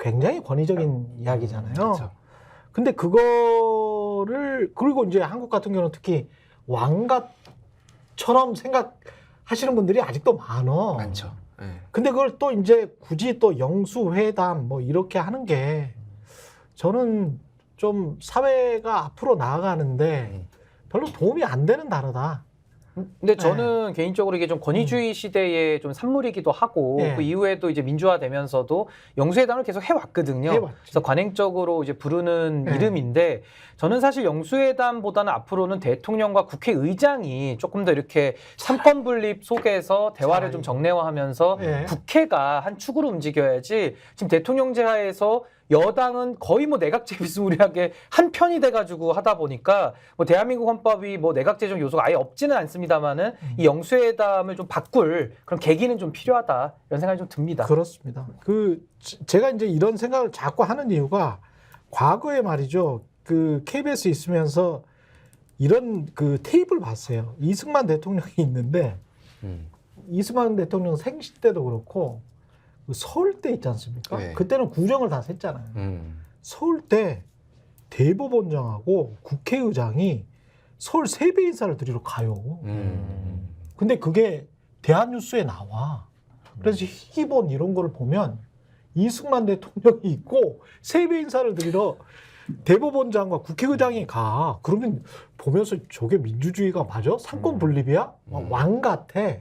굉장히 권위적인 이야기잖아요. 그렇죠. 근데 그거를 그리고 이제 한국 같은 경우는 특히 왕가처럼 생각하시는 분들이 아직도 많죠. 네. 근데 그걸 또 이제 굳이 또 영수회담 뭐 이렇게 하는 게 저는 좀 사회가 앞으로 나아가는데 별로 도움이 안 되는 단어다. 근데 저는 개인적으로 이게 좀 권위주의 시대의 좀 산물이기도 하고 그 이후에도 이제 민주화되면서도 영수회담을 계속 해왔거든요. 그래서 관행적으로 이제 부르는 이름인데 저는 사실 영수회담보다는 앞으로는 대통령과 국회의장이 조금 더 이렇게 삼권 분립 속에서 대화를 좀 정례화하면서 국회가 한 축으로 움직여야지 지금 대통령제 하에서 여당은 거의 뭐 내각제 비스무리하게 한 편이 돼가지고 하다 보니까 뭐 대한민국 헌법이 뭐 내각제적 요소가 아예 없지는 않습니다만은 이 영수회담을 좀 바꿀 그런 계기는 좀 필요하다 이런 생각이 좀 듭니다. 그렇습니다. 제가 이제 이런 생각을 자꾸 하는 이유가 과거에 말이죠. 그 KBS 있으면서 이런 그 테이프를 봤어요. 이승만 대통령이 있는데 이승만 대통령 생시 때도 그렇고 서울대 있지 않습니까? 네. 그때는 구정을 다 셌잖아요. 서울대 대법원장하고 국회의장이 서울 세배 인사를 드리러 가요. 근데 그게 대한뉴스에 나와. 그래서 희기본 이런 거를 보면 이승만 대통령이 있고 세배 인사를 드리러 대법원장과 국회의장이 가. 그러면 보면서 저게 민주주의가 맞아? 삼권 분립이야? 왕 같아.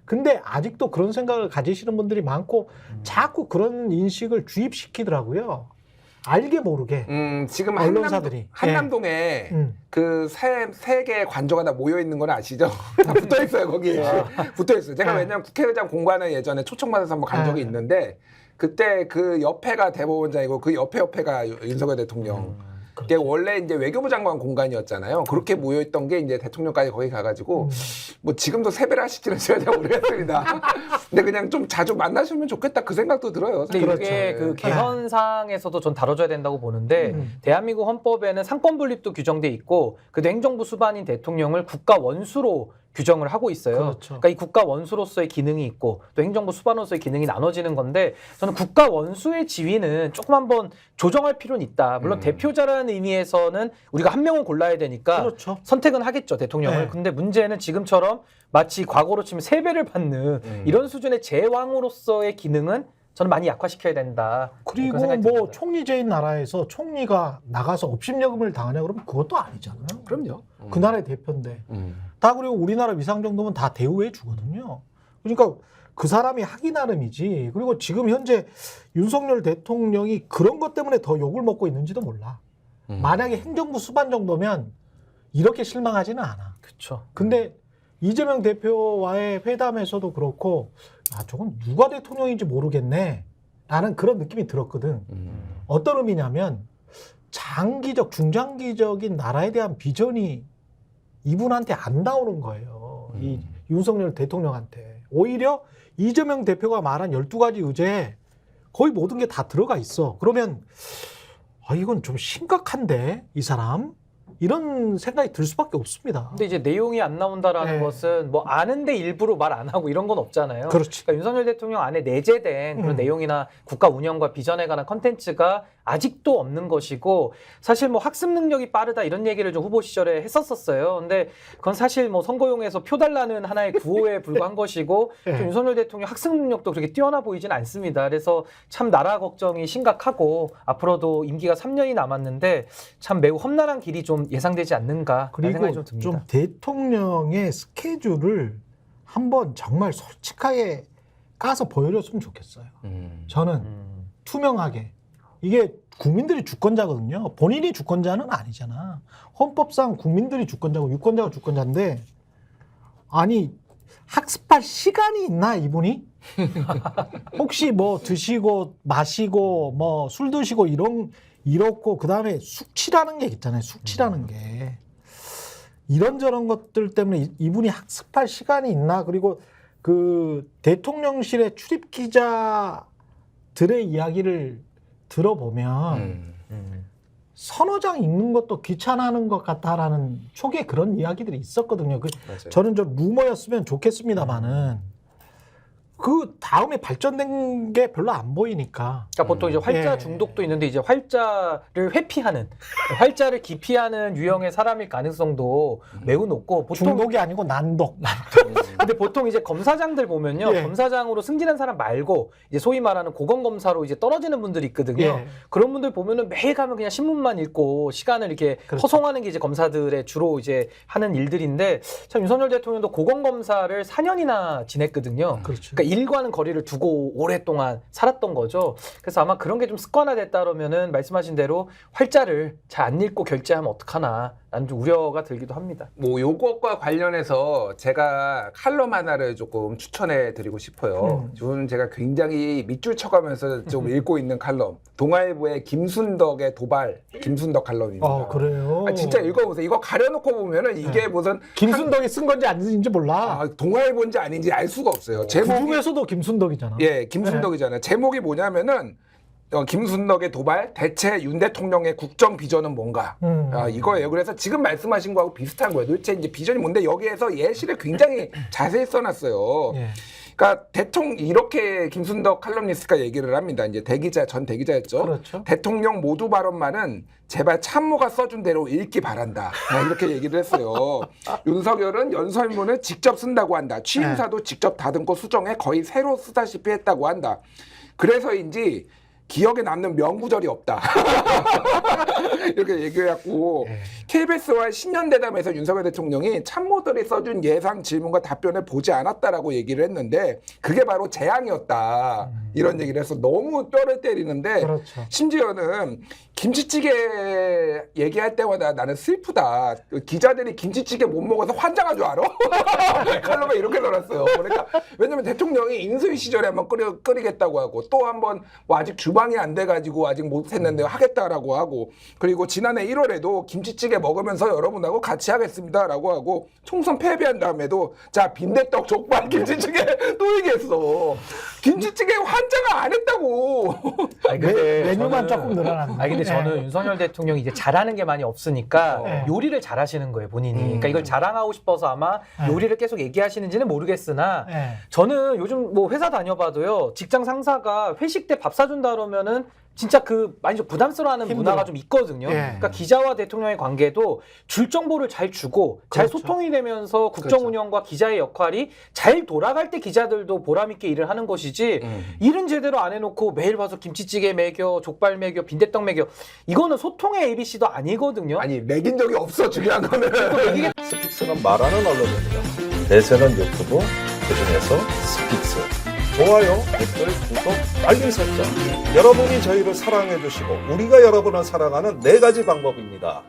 근데 아직도 그런 생각을 가지시는 분들이 많고 자꾸 그런 인식을 주입시키더라고요. 알게 모르게. 지금 언론사들이. 한남동에 그 세 개의 관저가 다 모여 있는 건 아시죠? 다 붙어 있어요, 거기에. 붙어 있어요. 제가 왜냐면 국회의장 공관을 예전에 초청받아서 한번 간 적이 있는데 그때 그 옆에가 대법원장이고 그 옆에가 윤석열 대통령. 그게 원래 이제 외교부 장관 공간이었잖아요. 그렇게 모여있던 게 이제 대통령까지 거기 가가지고 뭐 지금도 세배를 하실지는 제가 잘 모르겠습니다. 근데 그냥 좀 자주 만나시면 좋겠다 그 생각도 들어요. 근데 이게 그 개헌상에서도 전 다뤄줘야 된다고 보는데 대한민국 헌법에는 상권 분립도 규정돼 있고 그래도 행정부 수반인 대통령을 국가 원수로 규정을 하고 있어요. 그렇죠. 그러니까 이 국가 원수로서의 기능이 있고 또 행정부 수반으로서의 기능이 나눠지는 건데 저는 국가 원수의 지위는 조금 한번 조정할 필요는 있다. 물론 대표자라는 의미에서는 우리가 한 명은 골라야 되니까 그렇죠. 선택은 하겠죠, 대통령을. 네. 근데 문제는 지금처럼 마치 과거로 치면 세배를 받는 이런 수준의 제왕으로서의 기능은 저는 많이 약화시켜야 된다. 그리고 뭐 총리제인 나라에서 총리가 나가서 업신여금을 당하냐 그러면 그것도 아니잖아요. 그럼요. 그 나라의 대표인데. 다 그리고 우리나라 위상 정도면 다 대우해 주거든요. 그러니까 그 사람이 하기 나름이지. 그리고 지금 현재 윤석열 대통령이 그런 것 때문에 더 욕을 먹고 있는지도 몰라. 만약에 행정부 수반 정도면 이렇게 실망하지는 않아. 그렇죠. 근데 이재명 대표와의 회담에서도 그렇고 저건 누가 대통령인지 모르겠네 라는 그런 느낌이 들었거든. 어떤 의미냐면 장기적 중장기적인 나라에 대한 비전이 이분한테 안 나오는 거예요. 이 윤석열 대통령한테. 오히려 이재명 대표가 말한 12가지 의제에 거의 모든 게 다 들어가 있어. 그러면 이건 좀 심각한데 이 사람? 이런 생각이 들 수밖에 없습니다. 근데 이제 내용이 안 나온다라는 것은 뭐 아는데 일부러 말 안 하고 이런 건 없잖아요. 그렇지. 그러니까 윤석열 대통령 안에 내재된 그런 내용이나 국가 운영과 비전에 관한 컨텐츠가 아직도 없는 것이고 사실 뭐 학습 능력이 빠르다 이런 얘기를 좀 후보 시절에 했었어요. 근데 그건 사실 뭐 선거용에서 표 달라는 하나의 구호에 불과한 것이고 좀 윤석열 대통령 학습 능력도 그렇게 뛰어나 보이진 않습니다. 그래서 참 나라 걱정이 심각하고 앞으로도 임기가 3년이 남았는데 참 매우 험난한 길이 좀 예상되지 않는가 그런 생각이 좀 듭니다. 좀 대통령의 스케줄을 한번 정말 솔직하게 까서 보여줬으면 좋겠어요. 저는 투명하게. 이게 국민들이 주권자거든요. 본인이 주권자는 아니잖아. 헌법상 국민들이 주권자고 유권자가 주권자인데 아니 학습할 시간이 있나 이분이? 혹시 뭐 드시고 마시고 뭐 술 드시고 이렇고 그다음에 숙취라는 게 있잖아요. 숙취라는 게. 이런저런 것들 때문에 이분이 학습할 시간이 있나? 그리고 그 대통령실의 출입 기자들의 이야기를 들어보면 서너 장 읽는 것도 귀찮아하는 것 같다라는 초기에 그런 이야기들이 있었거든요. 저는 좀 루머였으면 좋겠습니다만은 그 다음에 발전된 게 별로 안 보이니까. 그러니까 보통 이제 활자 예. 중독도 있는데 이제 활자를 회피하는, 활자를 기피하는 유형의 사람일 가능성도 매우 높고 보통 중독이 아니고 난독. 근데 보통 이제 검사장들 보면요, 예. 검사장으로 승진한 사람 말고 이제 소위 말하는 고검 검사로 이제 떨어지는 분들이 있거든요. 예. 그런 분들 보면은 매일 가면 그냥 신문만 읽고 시간을 이렇게 그렇죠. 허송하는 게 이제 검사들의 주로 이제 하는 일들인데 참 윤석열 대통령도 고검 검사를 4년이나 지냈거든요. 그렇죠. 그러니까 일과는 거리를 두고 오랫동안 살았던 거죠. 그래서 아마 그런 게 좀 습관화됐다 그러면은 말씀하신 대로 활자를 잘 안 읽고 결제하면 어떡하나 라는 좀 우려가 들기도 합니다. 뭐 요것과 관련해서 제가 칼럼 하나를 조금 추천해 드리고 싶어요. 저는 제가 굉장히 밑줄 쳐가면서 좀 읽고 있는 칼럼. 동아일보의 김순덕의 도발, 김순덕 칼럼입니다. 아, 그래요? 아, 진짜 읽어보세요. 이거 가려놓고 보면은 이게 무슨 김순덕이 쓴 건지 안 쓴지 몰라. 동아일보인지 아닌지 알 수가 없어요. 제목이 그중에서도 김순덕이잖아. 예, 김순덕이잖아요. 제목이 뭐냐면은 김순덕의 도발, 대체 윤 대통령의 국정 비전은 뭔가? 이거예요. 그래서 지금 말씀하신 거하고 비슷한 거예요. 도대체 이제 비전이 뭔데 여기에서 예시를 굉장히 자세히 써놨어요. 예. 그러니까 대통령 이렇게 김순덕 칼럼니스트가 얘기를 합니다. 이제 전 대기자였죠. 그렇죠. 대통령 모두 발언만은 제발 참모가 써준 대로 읽기 바란다. 이렇게 얘기를 했어요. 윤석열은 연설문을 직접 쓴다고 한다. 취임사도 직접 다듬고 수정해 거의 새로 쓰다시피 했다고 한다. 그래서인지 기억에 남는 명구절이 없다. 이렇게 얘기해갖고 KBS와 신년대담에서 윤석열 대통령이 참모들이 써준 예상 질문과 답변을 보지 않았다라고 얘기를 했는데 그게 바로 재앙이었다. 이런 얘기를 해서 너무 뼈를 때리는데 그렇죠. 심지어는 김치찌개 얘기할 때마다 나는 슬프다. 기자들이 김치찌개 못 먹어서 환장한 줄 알아? 칼럼에 이렇게 써놨어요. 그러니까 왜냐면 대통령이 인수위 시절에 한번 끓이겠다고 하고 또 한번 뭐 아직 주방이 안 돼가지고 아직 못했는데 하겠다라고 하고 그리고 지난해 1월에도 김치찌개 먹으면서 여러분하고 같이 하겠습니다라고 하고 총선 패배한 다음에도 자 빈대떡 족발 김치찌개 또 얘기했어. 김치찌개 환장을 안 했다고. 아니, 근데 메뉴만 저는- 조금 늘어났는데. 아니 근데 저는 윤석열 대통령이 이제 잘하는 게 많이 없으니까 네. 요리를 잘하시는 거예요 본인이. 그러니까 이걸 자랑하고 싶어서 아마 요리를 계속 얘기하시는지는 모르겠으나 예. 저는 요즘 뭐 회사 다녀봐도요 직장 상사가 회식 때 밥 사준다 그러면은 진짜 그 많이 좀 부담스러워하는 힘들어. 문화가 좀 있거든요. 예. 그러니까 기자와 대통령의 관계도 줄 정보를 잘 주고 잘 그렇죠. 소통이 되면서 국정 운영과 기자의 역할이 잘 돌아갈 때 기자들도 보람 있게 일을 하는 것이지 일은 제대로 안 해놓고 매일 와서 김치찌개 먹여, 족발 먹여, 빈대떡 먹여 이거는 소통의 ABC도 아니거든요. 아니 먹인 적이 없어 중요한 거는. 스픽스는 말하는 언론입니다. 대세는 유튜브, 그중에서 스픽스. 좋아요, 댓글, 구독, 알림 설정. 여러분이 저희를 사랑해 주시고 우리가 여러분을 사랑하는 4가지 방법입니다.